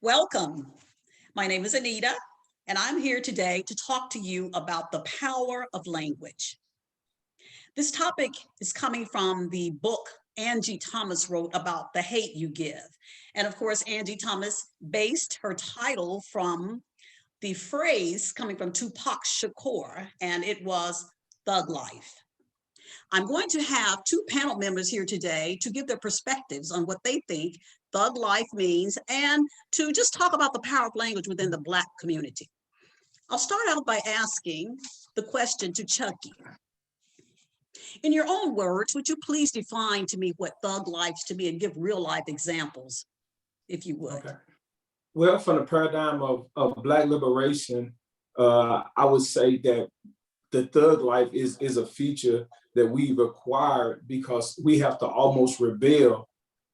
Welcome. My name is Anita, and I'm here today to talk to you about the power of language. This topic is coming from the book Angie Thomas wrote about the hate you give. And of course, Angie Thomas based her title from the phrase coming from Tupac Shakur, and it was thug life. I'm going to have two panel members here today to give their perspectives on what they think thug life means and to just talk about the power of language within the Black community. I'll start out by asking the question to Chucky. In your own words, would you please define to me what thug life is to me and give real life examples, if you would? Okay. Well, from the paradigm of Black liberation, I would say that the thug life is a feature that we've acquired because we have to almost rebel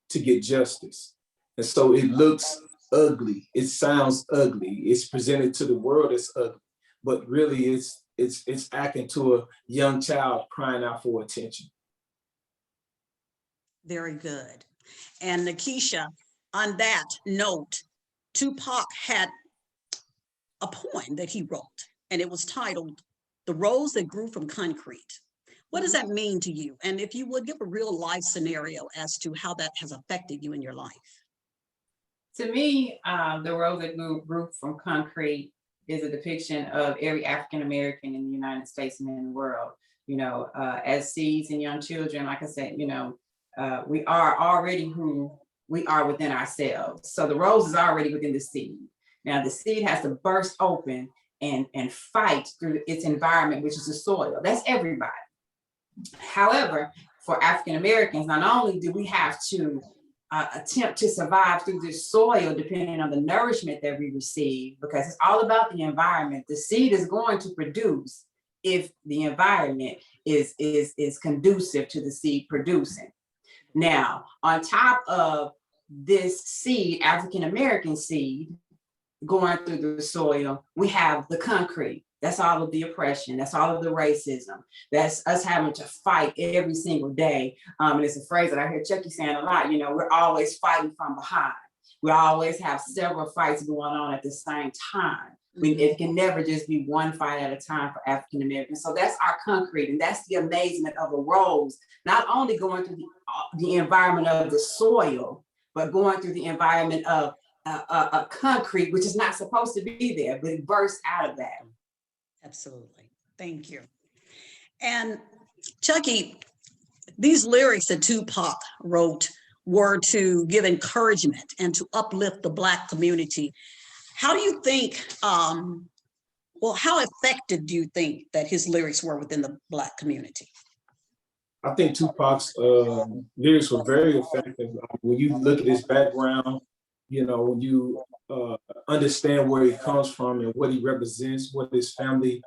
to get justice. And so it looks ugly, it sounds ugly, it's presented to the world as ugly, but really it's acting to a young child crying out for attention. Very good. And Nakisha, on that note, Tupac had a poem that he wrote, and it was titled, "The Rose That Grew from Concrete." What does that mean to you? And if you would give a real life scenario as to how that has affected you in your life. To me, the rose that grew from concrete is a depiction of every African American in the United States and in the world. As seeds and young children, like I said, we are already who we are within ourselves. So the rose is already within the seed. Now the seed has to burst open and fight through its environment, which is the soil. That's everybody. However, for African Americans, not only do we have to attempt to survive through this soil, depending on the nourishment that we receive, because it's all about the environment. The seed is going to produce if the environment is conducive to the seed producing. Now, on top of this seed, African American seed, going through the soil, we have the concrete. That's all of the oppression. That's all of the racism. That's us having to fight every single day. And it's a phrase that I hear Chucky saying a lot. We're always fighting from behind. We always have several fights going on at the same time. It can never just be one fight at a time for African Americans. So that's our concrete. And that's the amazement of a rose, not only going through the environment of the soil, but going through the environment of a concrete, which is not supposed to be there, but it bursts out of that. Absolutely. Thank you. And Chucky, these lyrics that Tupac wrote were to give encouragement and to uplift the Black community. How do you think, how effective do you think that his lyrics were within the Black community? I think Tupac's lyrics were very effective. When you look at his background, when you understand where he comes from and what he represents, what his family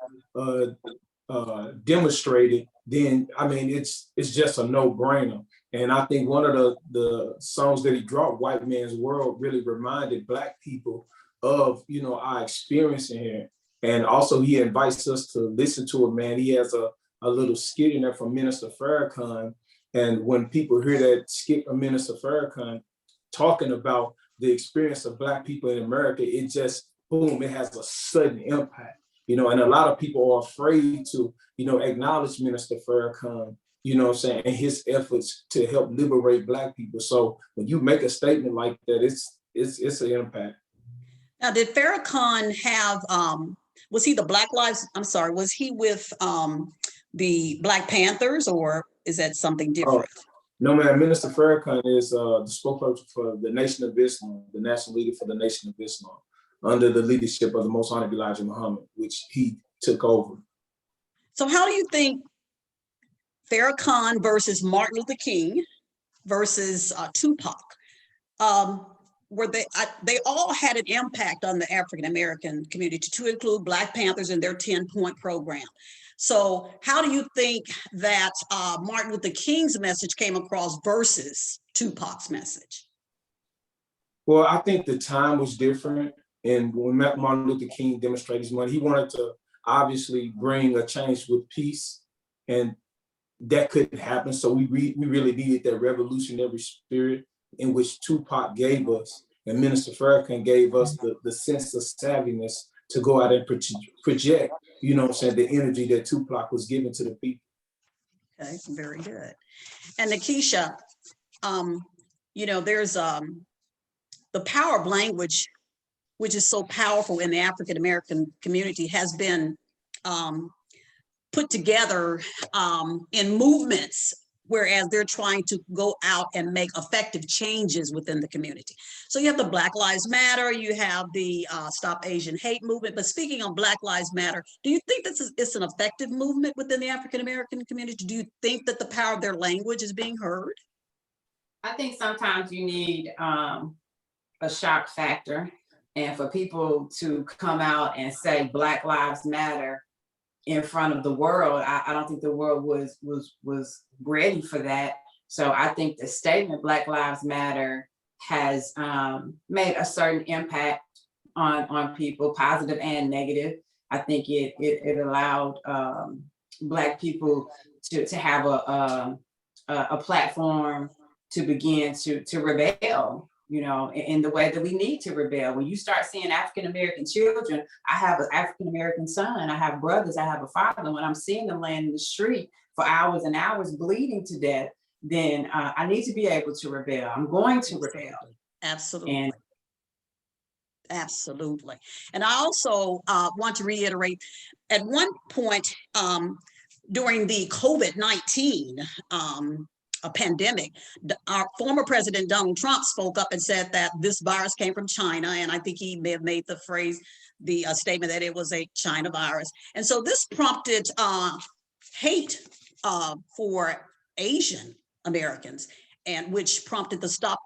demonstrated, then it's just a no-brainer. And I think one of the songs that he dropped, "White Man's World," really reminded Black people of our experience in here. And also he invites us to listen to it, man. He has a little skit in there from Minister Farrakhan. And when people hear that skit from Minister Farrakhan talking about the experience of Black people in America, it just, boom, it has a sudden impact, and a lot of people are afraid to, acknowledge Minister Farrakhan, and his efforts to help liberate Black people. So when you make a statement like that, it's an impact. Now, did Farrakhan have, was he was he with the Black Panthers, or is that something different? No, man, Minister Farrakhan is the spokesperson for the Nation of Islam, the national leader for the Nation of Islam, under the leadership of the Most Honored Elijah Muhammad, which he took over. So how do you think Farrakhan versus Martin Luther King versus Tupac, were they all had an impact on the African American community, to include Black Panthers in their 10-point program? So how do you think that Martin Luther King's message came across versus Tupac's message? Well, I think the time was different. And when Martin Luther King demonstrated his money, he wanted to obviously bring a change with peace. And that couldn't happen. So we really needed that revolutionary spirit in which Tupac gave us. And Minister Farrakhan gave us the sense of savviness to go out and project, you know what I'm saying, the energy that Tupac was giving to the people. Okay, very good. And Nikisha, you know, there's the power of language, which is so powerful in the African-American community, has been put together in movements, whereas they're trying to go out and make effective changes within the community. So you have the Black Lives Matter, you have the Stop Asian Hate movement. But speaking of Black Lives Matter, do you think this is an effective movement within the African-American community? Do you think that the power of their language is being heard? I think sometimes you need a shock factor, and for people to come out and say Black Lives Matter in front of the world, I don't think the world was ready for that. So I think the statement Black Lives Matter has made a certain impact on people, positive and negative. I think it allowed Black people to have a platform to begin to rebel, you know, in the way that we need to rebel. When you start seeing African-American children, I have an African-American son, I have brothers, I have a father. When I'm seeing them laying in the street for hours and hours bleeding to death, then I need to be able to rebel. I'm going to rebel. Absolutely. And absolutely. And I also want to reiterate, at one point during the COVID-19 a pandemic, our former President Donald Trump spoke up and said that this virus came from China. And I think he may have made the phrase, the statement that it was a China virus. And so this prompted hate for Asian Americans, and which prompted the Stop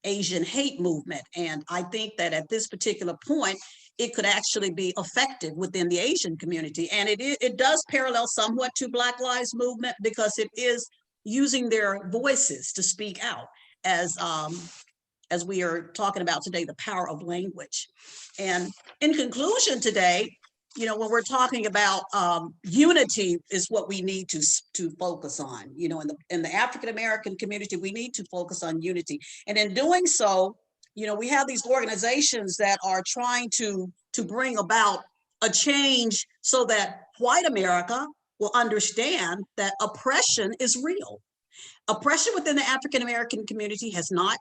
Asian Hate movement. And I think that at this particular point, it could actually be effective within the Asian community. And it does parallel somewhat to Black Lives Movement, because it is using their voices to speak out, as we are talking about today, the power of language. And in conclusion today, you know, when we're talking about unity is what we need to focus on. You know, in the African-American community, we need to focus on unity. And in doing so, you know, we have these organizations that are trying to bring about a change so that white America will understand that oppression is real. Oppression within the African-American community has not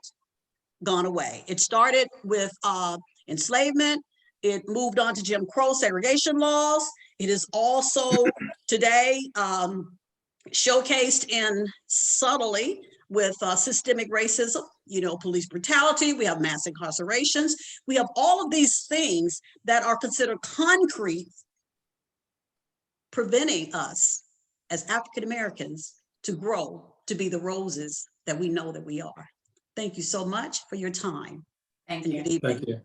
gone away. It started with enslavement. It moved on to Jim Crow segregation laws. It is also today showcased in subtly with systemic racism, you know, police brutality. We have mass incarcerations. We have all of these things that are considered concrete, preventing us as African Americans to grow to be the roses that we know that we are. Thank you so much for your time. thank And you. good evening. Thank you.